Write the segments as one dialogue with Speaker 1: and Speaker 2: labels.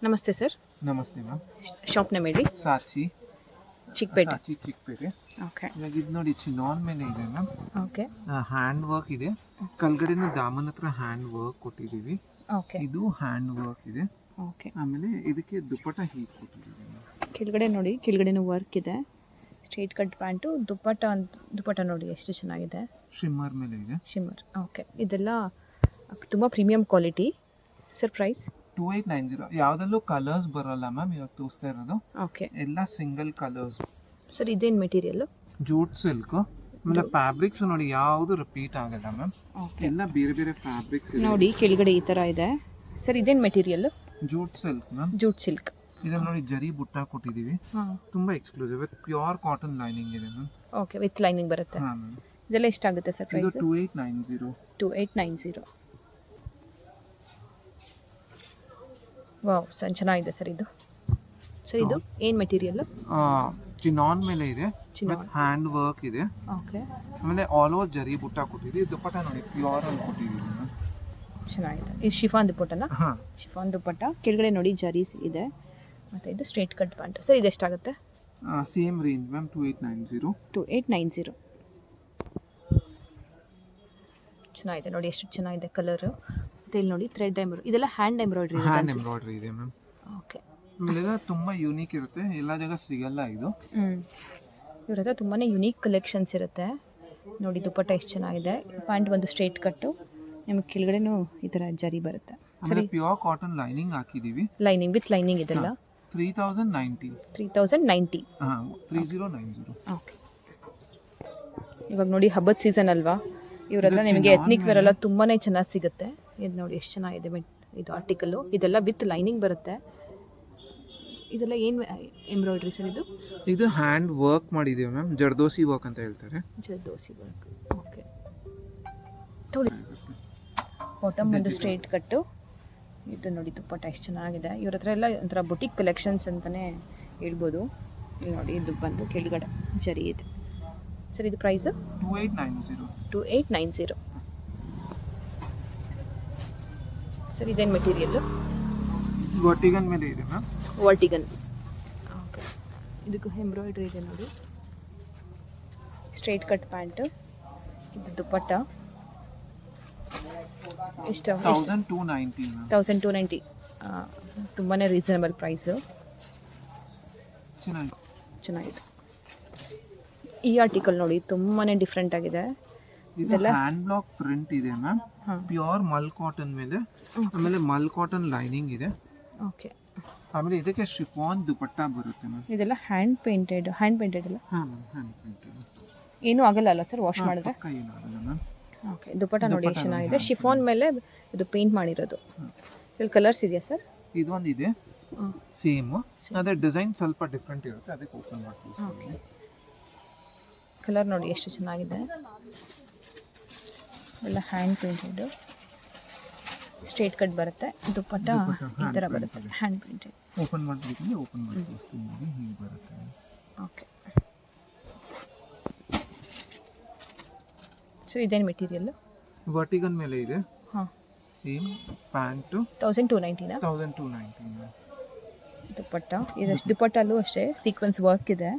Speaker 1: ನಮಸ್ತೆ ಸರ್.
Speaker 2: ನಮಸ್ತೆ ma'am.
Speaker 1: Shop name ಹೇಳಿ.
Speaker 2: ಸಾಚಿ
Speaker 1: ಚಿಕ್ಕಪೇಟೆ.
Speaker 2: ಚಿಕ್ಕಪೇಟೆ.
Speaker 1: ಓಕೆ
Speaker 2: ಇವಾಗ ಇದು ನೋಡಿ ಚಿನಾನ್ ಮೇಲೆ ಇದೆ ಮ್ಯಾಮ್.
Speaker 1: ಓಕೆ
Speaker 2: ಹ್ಯಾಂಡ್ ವರ್ಕ್ ಇದೆ. ಕೆಳಗಡೆನೂ ದಾಮನ್ ಹತ್ರ ಹ್ಯಾಂಡ್ ವರ್ಕ್ ಕೊಟ್ಟಿದ್ದೀವಿ.
Speaker 1: ಓಕೆ
Speaker 2: ಇದು ಹ್ಯಾಂಡ್ ವರ್ಕ್ ಇದೆ.
Speaker 1: ಓಕೆ
Speaker 2: ಆಮೇಲೆ ಇದಕ್ಕೆ ದುಪ್ಪಟ್ಟ ಹೀಗೆ ಕೊಟ್ಟಿದ್ದೀವಿ ಮ್ಯಾಮ್.
Speaker 1: ಕೆಳಗಡೆ ನೋಡಿ, ಕೆಳಗಡೆನೂ ವರ್ಕ್ ಇದೆ. ಸ್ಟ್ರೈಟ್ ಕಟ್ ಪ್ಯಾಂಟು, ದುಪ್ಪಟ್ಟ ನೋಡಿ ಎಷ್ಟು ಚೆನ್ನಾಗಿದೆ.
Speaker 2: ಶಿಮ್ಮರ್ ಮೇಲೆ ಇದೆ.
Speaker 1: ಶಿಮ್ಮರ್. ಓಕೆ, ಇದೆಲ್ಲ ತುಂಬ ಪ್ರೀಮಿಯಂ ಕ್ವಾಲಿಟಿ. Sir price
Speaker 2: 2890. ಯಾವುದಲ್ಲೂ ಕಲರ್ಸ್ ಬರೋಲ್ಲ ಮ್ಯಾಮ್. ಇವಾಗ ತೋರಿಸ್ತಾ ಇರೋದು
Speaker 1: ಓಕೆ.
Speaker 2: ಎಲ್ಲ ಸಿಂಗಲ್ ಕಲರ್ಸ್.
Speaker 1: ಸರ್ ಇದೇನು ಮೆಟೀರಿಯಲ್ಲು?
Speaker 2: Jute silk. ಆಮೇಲೆ ಫ್ಯಾಬ್ರಿಕ್ಸ್ ನೋಡಿ ಯಾವುದು ರಿಪೀಟ್ ಆಗಲ್ಲ ಮ್ಯಾಮ್.
Speaker 1: ಓಕೆ,
Speaker 2: ಎಲ್ಲ ಬೇರೆ ಬೇರೆ ಫ್ಯಾಬ್ರಿಕ್ಸ್
Speaker 1: ನೋಡಿ ಕೆಳಗಡೆ ಈ ಥರ ಇದೆ. ಸರ್ ಇದೇನು material?
Speaker 2: Jute silk ma'am.
Speaker 1: Jute silk.
Speaker 2: ಇದನ್ನ ನೋಡಿ ಜರಿ ಬುಟ್ಟ ಕೊಟ್ಟಿದ್ದೀವಿ.
Speaker 1: ಹಾಂ,
Speaker 2: ತುಂಬ exclusive with pure cotton lining ಇದೆ ಮ್ಯಾಮ್.
Speaker 1: ಓಕೆ, ವಿತ್ ಲೈನಿಂಗ್ ಬರುತ್ತೆ.
Speaker 2: ಹಾಂ ಮ್ಯಾಮ್.
Speaker 1: ಇದೆಲ್ಲ ಎಷ್ಟಾಗುತ್ತೆ ಸರ್
Speaker 2: ಇದು
Speaker 1: ಪ್ರೈಸ್?
Speaker 2: 2890.
Speaker 1: 2890. ವಾವ್ ಸರ್, ಚೆನ್ನಾಗಿದೆ ಸರ್ ಇದು. ಸರ್ ಇದು ಏನು ಮೆಟೀರಿಯಲ್ಲು?
Speaker 2: ಚಿನಾನ್ ಮೇಲೆ ಇದೆ.
Speaker 1: ಚಿನಾನ್.
Speaker 2: ವಿತ್ ಹ್ಯಾಂಡ್ ವರ್ಕ್ ಇದೆ.
Speaker 1: ಓಕೆ,
Speaker 2: ಆಮೇಲೆ ಆಲ್ ಓವರ್ ಜರಿ ಬುಟ್ಟ ಕೊಟ್ಟಿದ್ದೀವಿ. ದುಪ್ಪಟ್ಟ ನೋಡಿ ಪ್ಯೂರ್ ಅಲ್ಲಿ ಕೊಟ್ಟಿದ್ದೀವಿ ಮ್ಯಾಮ್.
Speaker 1: ಚೆನ್ನಾಗಿದೆ. ಇದು ಶಿಫಾನ್ ದುಪ್ಪಟ್ಟನ?
Speaker 2: ಹಾಂ.
Speaker 1: ಶಿಫಾನ್ ದುಪ್ಪಟ್ಟ. ಕೆಳಗಡೆ ನೋಡಿ ಜರೀಸ್ ಇದೆ. ಮತ್ತು ಇದು ಸ್ಟ್ರೇಟ್ ಕಟ್ ಪ್ಯಾಂಟ್. ಸರ್ ಇದು ಎಷ್ಟಾಗುತ್ತೆ?
Speaker 2: Same range ma'am. 2890.
Speaker 1: 2890. ಚೆನ್ನಾಗಿದೆ ನೋಡಿ, ಎಷ್ಟು ಚೆನ್ನಾಗಿದೆ ಕಲರು. ಮತ್ತು ಇಲ್ಲಿ ನೋಡಿ ಥ್ರೆಡ್ ಎಂಬ್ರಾಯ್ಡ್ರಿ. ಇದೆಲ್ಲ ಹ್ಯಾಂಡ್ ಎಂಬ್ರಾಯ್ಡ್ರಿ.
Speaker 2: ಹ್ಯಾಂಡ್ ಎಂಬ್ರಾಯ್ಡ್ರಿ ಇದೆ ಮ್ಯಾಮ್.
Speaker 1: ಓಕೆ.
Speaker 2: ಆಮೇಲೆ ತುಂಬ ಯೂನಿಕ್ ಇರುತ್ತೆ, ಎಲ್ಲ ಜಾಗ ಸಿಗಲ್ಲ ಇದು.
Speaker 1: ಇವ್ರ ಹತ್ರ ತುಂಬಾ ಯುನೀಕ್ ಕಲೆಕ್ಷನ್ಸ್ ಇರುತ್ತೆ. ನೋಡಿ ದುಪ್ಪಟ್ಟ ಎಷ್ಟು ಚೆನ್ನಾಗಿದೆ. ಪ್ಯಾಂಟ್ ಒಂದು ಸ್ಟ್ರೇಟ್ ಕಟ್ಟು, ನಿಮಗೆ ಕೆಳಗಡೆನೂ ಈ ಥರ ಜರಿ ಬರುತ್ತೆ.
Speaker 2: ಆಮೇಲೆ ಪ್ಯೂರ್ ಕಾಟನ್ ಲೈನಿಂಗ್ ಹಾಕಿದ್ದೀವಿ.
Speaker 1: ಲೈನಿಂಗ್ ವಿತ್ ಲೈನಿಂಗ್ ಇದೆಲ್ಲ.
Speaker 2: 3090.
Speaker 1: 3090.
Speaker 2: ಹಾಂ, 3090.
Speaker 1: ಓಕೆ. ಇವಾಗ ನೋಡಿ ಹಬ್ಬದ ಸೀಸನ್ ಅಲ್ವಾ, ಇವ್ರ ಹತ್ರ ನಿಮಗೆ ಎತ್ನಿಕ್ ವೇರ್ ಎಲ್ಲ ತುಂಬಾ ಚೆನ್ನಾಗಿ ಸಿಗುತ್ತೆ. ಇದು ನೋಡಿ ಎಷ್ಟು ಚೆನ್ನಾಗಿದೆ ಇದು ಆರ್ಟಿಕಲ್ಲು. ಇದೆಲ್ಲ ವಿತ್ ಲೈನಿಂಗ್ ಬರುತ್ತೆ. ಇದೆಲ್ಲ ಏನು ಎಂಬ್ರಾಯ್ಡ್ರಿ ಸರ್ ಇದು?
Speaker 2: ಇದು ಹ್ಯಾಂಡ್ ವರ್ಕ್ ಮಾಡಿದ್ದೀವಿ ಮ್ಯಾಮ್. ಜರ್ದೋಸಿ ವರ್ಕ್ ಅಂತ ಹೇಳ್ತಾರೆ.
Speaker 1: ಜರ್ದೋಸಿ ವರ್ಕ್. ಓಕೆ. ಬಾಟಮ್ ಒಂದು ಸ್ಟ್ರೇಟ್ ಕಟ್ಟು. ಇದು ನೋಡಿ ದುಪ್ಪಟ್ಟ ಎಷ್ಟು ಚೆನ್ನಾಗಿದೆ. ಇವ್ರ ಹತ್ರ ಎಲ್ಲ ಒಂಥರ ಬುಟಿಕ್ ಕಲೆಕ್ಷನ್ಸ್ ಅಂತಲೇ ಹೇಳ್ಬೋದು. ಇಲ್ಲಿ ನೋಡಿ ಇದು ಬಂದು ಕೆಳಗಡೆ ಜರಿ ಇದೆ. ಸರ್ ಇದು ಪ್ರೈಸು?
Speaker 2: 2890.
Speaker 1: 2890. ಸರ್ ಇದೇನು ಮೆಟೀರಿಯಲ್ಲು?
Speaker 2: ವರ್ಟಿಗನ್ ಮೇಲೆ ಇದೆ ಮ್ಯಾಮ್.
Speaker 1: ವರ್ಟಿಗನ್. ಓಕೆ. ಇದಕ್ಕೂ ಎಂಬ್ರಾಯ್ಡ್ರಿ ಇದೆ ನೋಡಿ. Straight cut pant. ಇದು ದುಪ್ಪಟ್ಟ. ಎಷ್ಟು?
Speaker 2: 1290 ಮ್ಯಾಮ್.
Speaker 1: 1290. ತುಂಬಾ ರೀಸನಬಲ್ ಪ್ರೈಸು. ಚೆನ್ನಾಗಿದೆ. ಈ ಆರ್ಟಿಕಲ್ ನೋಡಿ ತುಂಬಾ ಡಿಫ್ರೆಂಟ್ ಆಗಿದೆ.
Speaker 2: ಇದೆಲ್ಲ ಹ್ಯಾಂಡ್ ಬ್ಲಾಕ್ ಪ್ರಿಂಟ್ ಇದೆ ಮ್ಯಾಮ್. ಪ್ಯೂರ್ ಮಲ್ ಕಾಟನ್ ಮೇಲೆ. ಆಮೇಲೆ ಮಲ್ ಕಾಟನ್ ಲೈನಿಂಗ್ ಇದೆ.
Speaker 1: ಓಕೆ.
Speaker 2: ಆಮೇಲೆ ಇದಕ್ಕೆ ಶಿಫಾನ್ ದುಪಟ್ಟ ಬರುತ್ತೆ ಮ್ಯಾಮ್.
Speaker 1: ಇದೆಲ್ಲ ಹ್ಯಾಂಡ್ ಪೇಂಟೆಡ್ ಅಲ್ಲ?
Speaker 2: ಹಾಂ ಮ್ಯಾಮ್, ಹ್ಯಾಂಡ್ ಪೇಂಟೆಡ್.
Speaker 1: ಏನೂ ಆಗಲ್ಲ ಅಲ್ಲ ಸರ್ ವಾಶ್ ಮಾಡಿದ್ರೆ?
Speaker 2: ಏನಾಗಲ್ಲ ಮ್ಯಾಮ್.
Speaker 1: ಓಕೆ. ದುಪಟ್ಟ ನೋಡಿ ಎಷ್ಟು ಚೆನ್ನಾಗಿದೆ. ಶಿಫಾನ್ ಮೇಲೆ ಇದು ಪೇಂಟ್ ಮಾಡಿರೋದು. ಇಲ್ಲಿ ಕಲರ್ಸ್ ಇದೆಯಾ ಸರ್?
Speaker 2: ಇದೊಂದು ಇದೆ ಸೇಮ್. ಅದೇ ಡಿಸೈನ್ ಸ್ವಲ್ಪ ಡಿಫ್ರೆಂಟ್ ಇರುತ್ತೆ, ಅದಕ್ಕೆ ಓಪನ್ ಮಾಡ್ತೀವಿ.
Speaker 1: ಓಕೆ. ಕಲರ್ ನೋಡಿ ಎಷ್ಟು ಚೆನ್ನಾಗಿದೆ. ಎಲ್ಲ ಹ್ಯಾಂಡ್ ಪೇಂಟೆಡ್ ಸ್ಟ್ರೇಟ್ ಕಟ್ ಬರುತ್ತೆ. ದುಪ್ಪಟ್ಟ ಈ ಥರ ಬರುತ್ತೆ, ಹ್ಯಾಂಡ್ ಪೇಂಟೆಡ್.
Speaker 2: ಓಪನ್ ಮಾಡಬೇಕಂದ್ರೆ ಓಪನ್ ಮಾಡಿ ತೋರಿಸ್ತೀನಿ. ಹೀಗೆ ಬರುತ್ತೆ.
Speaker 1: ಓಕೆ. ಸೊ ಇದೇನು ಮೆಟೀರಿಯಲ್ಲು?
Speaker 2: ವರ್ಟಿಗನ್ ಮೇಲೆ ಇದೆ.
Speaker 1: ಹಾಂ.
Speaker 2: Same pant.
Speaker 1: 1290ನಾ?
Speaker 2: 1290.
Speaker 1: ದುಪ್ಪಟ್ಟ. ಇದಷ್ಟು ದುಪ್ಪಟ್ಟಲ್ಲೂ ಅಷ್ಟೇ ಸೀಕ್ವೆನ್ಸ್ ವರ್ಕ್ ಇದೆ.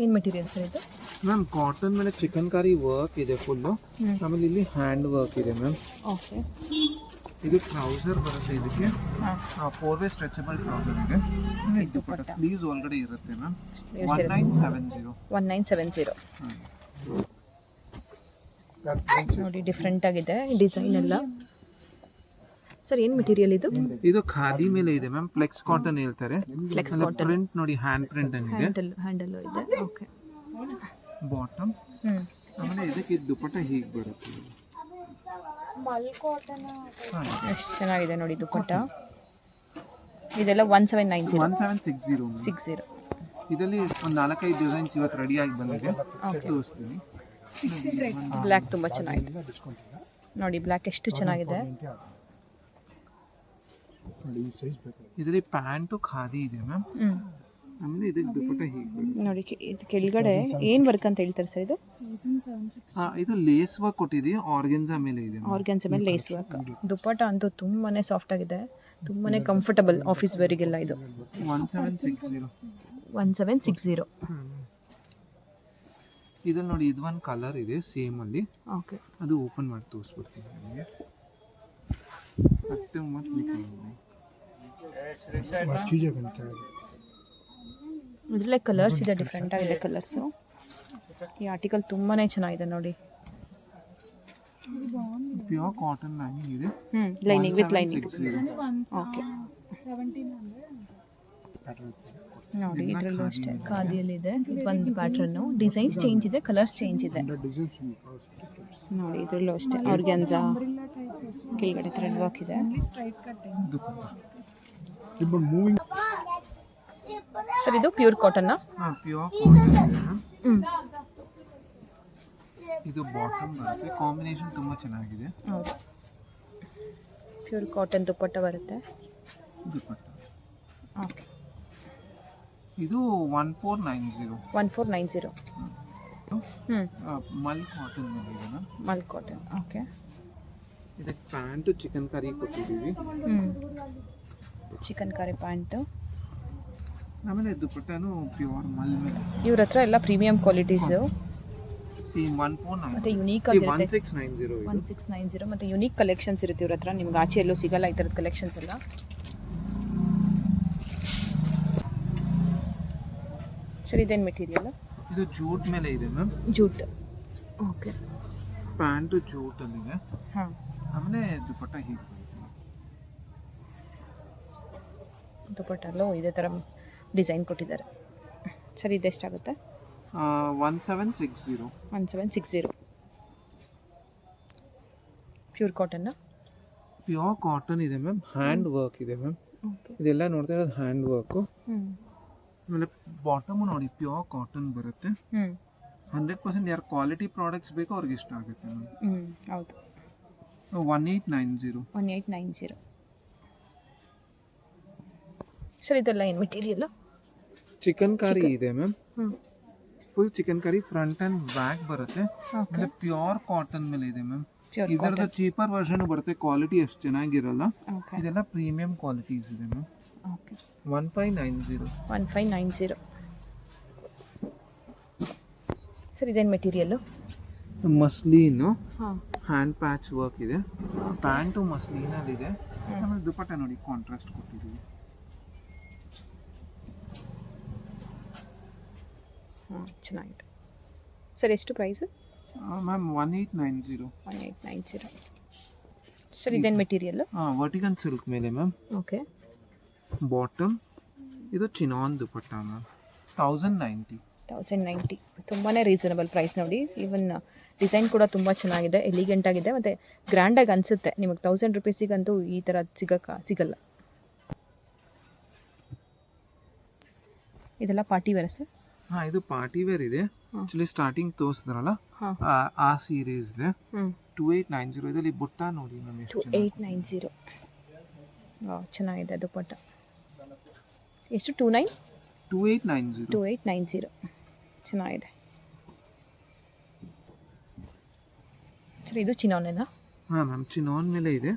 Speaker 1: ಏನು ಮೆಟೀರಿಯಲ್ ಸರ್ ಇದು?
Speaker 2: ಮ್ಯಾಮ್ ಕಾಟನ್ ಮೇಲೆ ಚಿಕನ್ ಕಾರಿ ವರ್ಕ್ ಇದೆ ಫುಲ್ಲು. ಆಮೇಲೆ ಇಲ್ಲಿ ಹ್ಯಾಂಡ್ ವರ್ಕ್ ಇದೆ ಮ್ಯಾಮ್.
Speaker 1: ಓಕೆ.
Speaker 2: ಇದು ಟ್ರೌಸರ್ ಬರುತ್ತೆ. ಇದಕ್ಕೆ 4-way ಸ್ಟ್ರೆಚಬಲ್ ಟ್ರೌಸರ್ ಇದೆ. ದುಪ್ಪಟ್ಟ ಸ್ಲೀವ್ಸ್ ಒಳಗಡೆ ಇರುತ್ತೆ ಮ್ಯಾಮ್. 1970.
Speaker 1: 1970. ನೋಡಿ ಡಿಫ್ರೆಂಟ್ ಆಗಿದೆ ಡಿಸೈನ್ ಎಲ್ಲ. ಸರ್ ಏನು ಮೆಟೀರಿಯಲ್ ಇದು?
Speaker 2: ಇದು ಖಾದಿ ಮೇಲೆ ಇದೆ ಮ್ಯಾಮ್. ಫ್ಲೆಕ್ಸ್ ಕಾಟನ್ ಹೇಳ್ತಾರೆ.
Speaker 1: Flex cotton.
Speaker 2: ಪ್ರಿಂಟ್ ನೋಡಿ ಹ್ಯಾಂಡ್ ಪ್ರಿಂಟ್ ಇದೆ.
Speaker 1: ಹ್ಯಾಂಡಲ್ ಇದೆ. ಓಕೆ.
Speaker 2: ಬಾಟಮ್. ಆಮೇಲೆ ಇದಕ್ಕೆ ದುಪ್ಪಟ್ಟ ಹೀಗೆ ಬರುತ್ತೆ.
Speaker 1: ಎಷ್ಟು ಚೆನ್ನಾಗಿದೆ ನೋಡಿ ದುಪ್ಪಟ್ಟ. ಇದೆಲ್ಲ 1790.
Speaker 2: 1760. ಇದರಲ್ಲಿ ಒಂದು 4-5 ಡಿಸೈನ್ಸ್ ಇವತ್ತು ರೆಡಿಯಾಗಿ ಬಂದಿದೆ, ತೋರಿಸ್ತೀನಿ.
Speaker 1: ಬ್ಲ್ಯಾಕ್ ತುಂಬ ಚೆನ್ನಾಗಿದೆ ನೋಡಿ. ಬ್ಲ್ಯಾಕ್ ಎಷ್ಟು ಚೆನ್ನಾಗಿದೆ.
Speaker 2: ಇದರಲ್ಲಿ ಪ್ಯಾಂಟು ಖಾದಿ ಇದೆ ಮ್ಯಾಮ್. ಆಮೇಲೆ ಇದಕ್ಕೆ ದುಪ್ಪಟ್ಟ ಹೀಗೆ ಬರುತ್ತೆ.
Speaker 1: ನೋಡಿ ಇದು ಕೆಳಗಡೆ ಏನು ವರ್ಕ್ ಅಂತ ಹೇಳ್ತಾರೆ ಸರ್ ಇದು?
Speaker 2: ಇದು ಲೇಸ್ ವರ್ಕ್ ಕೊಟ್ಟಿದ್ದೀವಿ, ಆರ್ಗೆನ್ಸಾ ಮೇಲೆ ಇದೆ.
Speaker 1: ಆರ್ಗನ್ಸ್ ಮೇಲೆ ಲೇಸ್ ವರ್ಕ್. ದುಪ್ಪಟ್ಟ ಅಂತೂ ತುಂಬಾ ಸಾಫ್ಟ್ ಆಗಿದೆ, ತುಂಬಾ ಕಂಫರ್ಟಬಲ್ ಆಫೀಸ್ ವೇರಿಗೆಲ್ಲ. ಇದು 1760.
Speaker 2: ಇದ್ರಲ್ಲಿ ನೋಡಿ ಇದು ಒಂದು ಕಲರ್ ಇದೆ ಸೇಮ್ ಅಲ್ಲಿ.
Speaker 1: ಓಕೆ,
Speaker 2: ಅದು ಓಪನ್ ಮಾಡಿ ತೋರಿಸ್ಬಿಡ್ತೀನಿ ನಿಮಗೆ. ಅಷ್ಟು ಮತ್ತೆ
Speaker 1: ಇದರಲ್ಲೇ ಕಲರ್ಸ್ ಇದೆ, ಡಿಫ್ರೆಂಟ್ ಆಗಿದೆ ಕಲರ್ಸು. ಈ ಆರ್ಟಿಕಲ್ ತುಂಬಾ ಚೆನ್ನಾಗಿದೆ ನೋಡಿ.
Speaker 2: ಪ್ಯೂರ್ ಕಾಟನ್ ಲೈನಿಂಗ್ ಇದೆ.
Speaker 1: Lining with lining. ಓಕೆ, ನೋಡಿ ಇದರಲ್ಲೂ ಅಷ್ಟೇ ಖಾದಿಯಲ್ಲಿದೆ. ಒಂದು ಪ್ಯಾಟ್ರನ್ನು, ಡಿಸೈನ್ಸ್ ಚೇಂಜ್ ಇದೆ, ಕಲರ್ಸ್ ಚೇಂಜ್ ಇದೆ. ನೋಡಿ ಇದರಲ್ಲೂ ಅಷ್ಟೇ ಆರ್ಗ್ಯಾನ್ಸಾ, ಕೆಳಗಡೆ ಥ್ರೆಡ್ ವರ್ಕ್ ಇದೆ. ಸರ್ ಇದು ಪ್ಯೂರ್ ಕಾಟನ್ನ?
Speaker 2: Pure cotton. ಇದು ಬಾಟಮ್ ಬರುತ್ತೆ, ಕಾಂಬಿನೇಷನ್ ತುಂಬ ಚೆನ್ನಾಗಿದೆ.
Speaker 1: ಹೌದು, ಪ್ಯೂರ್ ಕಾಟನ್ ದುಪ್ಪಟ್ಟ ಬರುತ್ತೆ.
Speaker 2: ದುಪ್ಪಟ್ಟ
Speaker 1: ಓಕೆ,
Speaker 2: ಇದು 1490.
Speaker 1: 1490.
Speaker 2: ಮಲ್ ಕಾಟನ್ ಮೇಲೆ ಇದೆ.
Speaker 1: ಮಲ್ ಕಾಟನ್. ಓಕೆ,
Speaker 2: ಇದಕ್ಕೆ ಪ್ಯಾಂಟು ಚಿಕನ್ ಕರಿ ಕೊಟ್ಟಿದ್ದೀವಿ.
Speaker 1: Chicken curry pant.
Speaker 2: ಆಮೇಲೆ ದುಪ್ಪಟ್ಟನು ಪ್ಯೂರ್ ಮಲ್ ಮೇಲೆ.
Speaker 1: ಇವ್ರ ಹತ್ರ ಎಲ್ಲ ಪ್ರೀಮಿಯಂ ಕ್ವಾಲಿಟೀಸು.
Speaker 2: ಸೇಮ್ 1490
Speaker 1: ಮತ್ತು ಯುನೀಕ್ ಆಗಿರುತ್ತೆ.
Speaker 2: 1690.
Speaker 1: 1690 ಮತ್ತು ಯುನೀಕ್ ಕಲೆಕ್ಷನ್ಸ್ ಇರುತ್ತೆ ಇವ್ರ ಹತ್ರ. ನಿಮ್ಗೆ ಆಚೆ ಎಲ್ಲೂ ಸಿಗಲ್ಲ ಈ ಥರದ ಕಲೆಕ್ಷನ್ಸ್ ಎಲ್ಲ. ಸರ್ ಇದೇನು ಮೆಟೀರಿಯಲ್?
Speaker 2: ಇದು ಜೂಟ್ ಮೇಲೆ ಇದೆ ಮ್ಯಾಮ್.
Speaker 1: ಜೂಟ್. ಓಕೆ,
Speaker 2: ಪ್ಯಾಂಟು ಜೂಟಲ್ಲಿದೆ.
Speaker 1: ಹಾಂ,
Speaker 2: ಆಮೇಲೆ ದುಪ್ಪಟ್ಟ ಹೀಗೆ.
Speaker 1: ದುಪ್ಪಟ್ಟಲ್ಲೂ ಇದೇ ಥರ ಡಿಸೈನ್ ಕೊಟ್ಟಿದ್ದಾರೆ. ಸರ್ ಇದೆಷ್ಟಾಗುತ್ತೆ?
Speaker 2: 1760.
Speaker 1: 1760. ಪ್ಯೂರ್ ಕಾಟನ್ನ?
Speaker 2: ಪ್ಯೂರ್ ಕಾಟನ್ ಇದೆ ಮ್ಯಾಮ್, ಹ್ಯಾಂಡ್ ವರ್ಕ್ ಇದೆ ಮ್ಯಾಮ್.
Speaker 1: ಓಕೆ,
Speaker 2: ಇದೆಲ್ಲ ನೋಡ್ತಾ ಇರೋದು ಹ್ಯಾಂಡ್ ವರ್ಕು. ಆಮೇಲೆ ಬಾಟಮು ನೋಡಿ ಪ್ಯೂರ್ ಕಾಟನ್ ಬರುತ್ತೆ. 100% ಯಾರು ಕ್ವಾಲಿಟಿ ಪ್ರಾಡಕ್ಟ್ಸ್ ಬೇಕೋ ಅವ್ರಿಗೆ ಇಷ್ಟ ಆಗುತ್ತೆ ಮ್ಯಾಮ್.
Speaker 1: ಹೌದು.
Speaker 2: 1890.
Speaker 1: 1890. ಸರ್ ಇದೆಲ್ಲ ಏನು ಮೆಟೀರಿಯಲ್?
Speaker 2: ಚಿಕನ್ ಕರಿ ಇದೆ ma'am. Full chicken curry, front and back ಬರುತ್ತೆ. ಆಮೇಲೆ ಪ್ಯೂರ್ ಕಾಟನ್ ಮೇಲೆ ಇದೆ ಮ್ಯಾಮ್. ಇದರದ ಚೀಪರ್ ವರ್ಷನ್ ಬರುತ್ತೆ, ಕ್ವಾಲಿಟಿ ಅಷ್ಟು ಚೆನ್ನಾಗಿರಲ್ಲ. ಇದೆಲ್ಲ ಪ್ರೀಮಿಯಂ ಕ್ವಾಲಿಟೀಸ್ ಇದೆ ಮ್ಯಾಮ್.
Speaker 1: ಓಕೆ,
Speaker 2: 1590.
Speaker 1: 1590. ಸರ್ ಇದೇನು ಮೆಟೀರಿಯಲ್ಲು?
Speaker 2: ಮಸ್ಲೀನು,
Speaker 1: ಹಾಂ,
Speaker 2: ಹ್ಯಾಂಡ್ ಪ್ಯಾಚ್ ವರ್ಕ್ ಇದೆ. ಪ್ಯಾಂಟು ಮಸ್ಲೀನಲ್ಲಿದೆ. ಆಮೇಲೆ ದುಪ್ಪಟ್ಟ ನೋಡಿ ಕಾಂಟ್ರಾಸ್ಟ್ ಕೊಟ್ಟಿದ್ದೀವಿ.
Speaker 1: ಹಾಂ, ಚೆನ್ನಾಗಿದೆ. ಸರ್ ಎಷ್ಟು ಪ್ರೈಸ್?
Speaker 2: ಮ್ಯಾಮ್ 1890.
Speaker 1: 1890. ಸರ್ ಇದೇನು ಮೆಟೀರಿಯಲ್?
Speaker 2: ವರ್ಟಿಕನ್ ಸಿಲ್ಕ್ ಮೇಲೆ ಮ್ಯಾಮ್.
Speaker 1: ಓಕೆ,
Speaker 2: ಬಾಟಮ್ ಇದು ಚಿನಾನ್ ದುಪ್ಪಟ್ಟ ಮ್ಯಾಮ್. 1090.
Speaker 1: 1090. ತುಂಬಾ ರೀಸನಬಲ್ ಪ್ರೈಸ್ ನೋಡಿ. ಈವನ್ ಡಿಸೈನ್ ಕೂಡ ತುಂಬ ಚೆನ್ನಾಗಿದೆ, ಎಲಿಗೆಂಟ್ ಆಗಿದೆ ಮತ್ತು ಗ್ರ್ಯಾಂಡಾಗಿ ಅನಿಸುತ್ತೆ. ನಿಮಗೆ 1000 ರುಪೀಸಿಗಂತೂ ಈ ಥರ ಸಿಗಲ್ಲ. ಇದೆಲ್ಲ ಪಾರ್ಟಿ ವೇರ್ ಸರ್?
Speaker 2: ಹಾಂ, ಇದು ಪಾರ್ಟಿ ವೇರ್ ಇದೆ. ಆ್ಯಕ್ಚುಲಿ ಸ್ಟಾರ್ಟಿಂಗ್ ತೋರಿಸಿದ್ರಲ್ಲ ಆ ಸೀರೀಸ್ ಇದೆ. 2890. ಇದರಲ್ಲಿ ಬುಟ್ಟ ನೋಡಿ ಮ್ಯಾಮ್ ಎಷ್ಟು
Speaker 1: 2890. ಚೆನ್ನಾಗಿದೆ ದುಪ್ಪಟ್ಟ. ಎಷ್ಟು? 2890. 2890. ಚೆನ್ನಾಗಿದೆ. ಸರಿ ಇದು ಚಿನಾನೇನಾ?
Speaker 2: ಹಾಂ ಮ್ಯಾಮ್, ಚಿನಾನ್ ಮೇಲೆ ಇದೆ.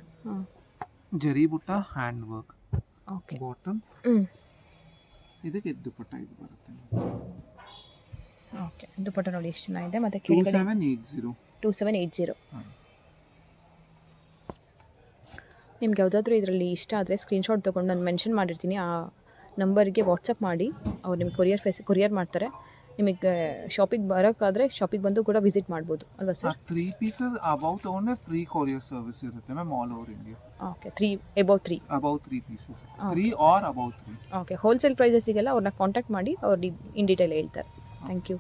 Speaker 2: ಜರಿ ಬುಟ್ಟ, ಹ್ಯಾಂಡ್ ವರ್ಕ್.
Speaker 1: Okay,
Speaker 2: bottom. ಇದಕ್ಕೆ ದುಪ್ಪಟ್ಟ ಇದು ಬರುತ್ತೆ.
Speaker 1: ಓಕೆ, ದುಪ್ಪಟ್ಟ ನೋಡಿ ಎಷ್ಟು ಚೆನ್ನಾಗಿದೆ. ಮತ್ತು
Speaker 2: 2780.
Speaker 1: 2780. ನಿಮ್ಗೆ ಯಾವುದಾದ್ರೂ ಇದರಲ್ಲಿ ಇಷ್ಟ ಆದರೆ ಸ್ಕ್ರೀನ್ಶಾಟ್ ತೊಗೊಂಡು ನಾನು ಮೆನ್ಷನ್ ಮಾಡಿರ್ತೀನಿ. ಆ ನಂಬರ್ಗೆ ವಾಟ್ಸಪ್ ಮಾಡಿ, ಅವ್ರು ನಿಮಗೆ ಕೊರಿಯರ್ ಮಾಡ್ತಾರೆ. ನಿಮಗೆ ಶಾಪಿಗೆ ಬರೋಕ್ಕಾದರೆ ಶಾಪಿಗೆ ಬಂದು ಕೂಡ ವಿಸಿಟ್ ಮಾಡ್ಬೋದು ಅಲ್ವಾ ಸರ್?
Speaker 2: 3 ಪೀಸಸ್ ಅಬೌವ್ ತೊಗೊಂಡ್ರೆ ಫ್ರೀ ಕೊರಿಯರ್ ಸರ್ವಿಸ್ ಇರುತ್ತೆ ma'am, all over India.
Speaker 1: Okay, 3 above 3.
Speaker 2: Above 3 pieces, 3 or above 3.
Speaker 1: Okay, wholesale ಪ್ರೈಸಸ್ಸಿಗೆಲ್ಲ ಅವ್ರನ್ನ ಕಾಂಟ್ಯಾಕ್ಟ್ ಮಾಡಿ ಅವ್ರು ಇನ್ ಡೀಟೇಲ್ ಹೇಳ್ತಾರೆ. Thank you.